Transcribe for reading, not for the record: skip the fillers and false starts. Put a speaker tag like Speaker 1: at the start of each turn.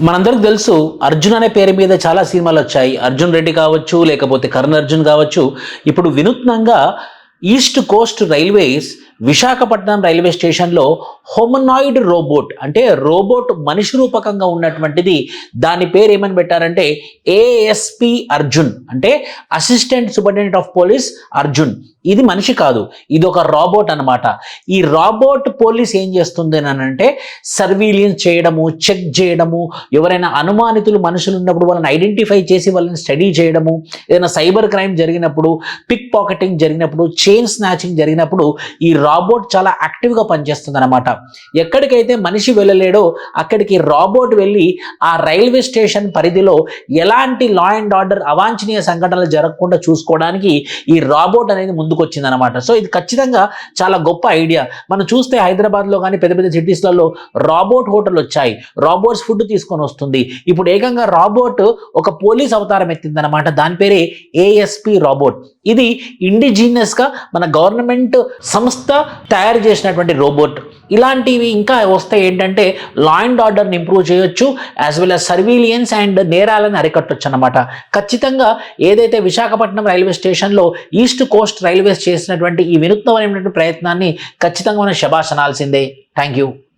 Speaker 1: మనందరికి తెలుసు అర్జున్ అనే పేరు మీద చాలా సినిమాలు వచ్చాయి. అర్జున్ రెడ్డి కావచ్చు, లేకపోతే కరణ్ అర్జున్ కావచ్చు. ఇప్పుడు వినూత్నంగా east Coast railways Visakhapatnam railway స్టేషన్లో హోమనాయిడ్ రోబోట్, అంటే రోబోట్ మనిషి రూపకంగా ఉన్నటువంటిది, దాని పేరు ఏమని పెట్టారంటే ఏఎస్పి అర్జున్, అంటే assistant superintendent of police Arjun. ఇది మనిషి కాదు, ఇది ఒక రాబోట్ అనమాట. ఈ రాబోట్ పోలీస్ ఏం చేస్తుంది అంటే సర్వీలియన్స్ చేయడము, చెక్ చేయడము, ఎవరైనా అనుమానితులు మనుషులు ఉన్నప్పుడు వాళ్ళని ఐడెంటిఫై చేసి వాళ్ళని స్టడీ చేయడము, ఏదైనా సైబర్ క్రైమ్ జరిగినప్పుడు, పిక్ పాకెటింగ్ జరిగినప్పుడు, చైన్ స్నాచింగ్ జరిగినప్పుడు ఈ రాబోట్ చాలా యాక్టివ్గా పనిచేస్తుంది అనమాట. ఎక్కడికైతే మనిషి వెళ్ళలేడో అక్కడికి రాబోట్ వెళ్ళి ఆ రైల్వే స్టేషన్ పరిధిలో ఎలాంటి లా అండ్ ఆర్డర్ అవాంఛనీయ సంఘటనలు జరగకుండా చూసుకోవడానికి ఈ రాబోట్ అనేది ముందుకు వచ్చిందనమాట. సో ఇది ఖచ్చితంగా చాలా గొప్ప ఐడియా. మనం చూస్తే హైదరాబాద్లో కానీ పెద్ద పెద్ద సిటీస్లలో రాబోట్ హోటల్ వచ్చాయి, రాబోట్స్ ఫుడ్ తీసుకొని వస్తుంది. ఇప్పుడు ఏకంగా రాబోట్ ఒక పోలీస్ అవతారం ఎత్తిందనమాట. దాని పేరే ఏఎస్పి రాబోట్. ఇది ఇండిజీనియస్గా మన గవర్నమెంట్ సంస్థ తయారు చేసినటువంటి రోబోట్. ఇలాంటివి ఇంకా వస్తే ఏంటంటే లా అండ్ ఆర్డర్ని ఇంప్రూవ్ చేయొచ్చు, as well as surveillance and నేరాలను అరికట్టొచ్చు అనమాట. ఖచ్చితంగా ఏదైతే విశాఖపట్నం రైల్వే స్టేషన్లో ఈస్ట్ కోస్ట్ రైల్వేస్ చేసినటువంటి ఈ వినూత్నమైనటువంటి ప్రయత్నాన్ని ఖచ్చితంగా మనం శభాష్ అనాల్సిందే. Thank you.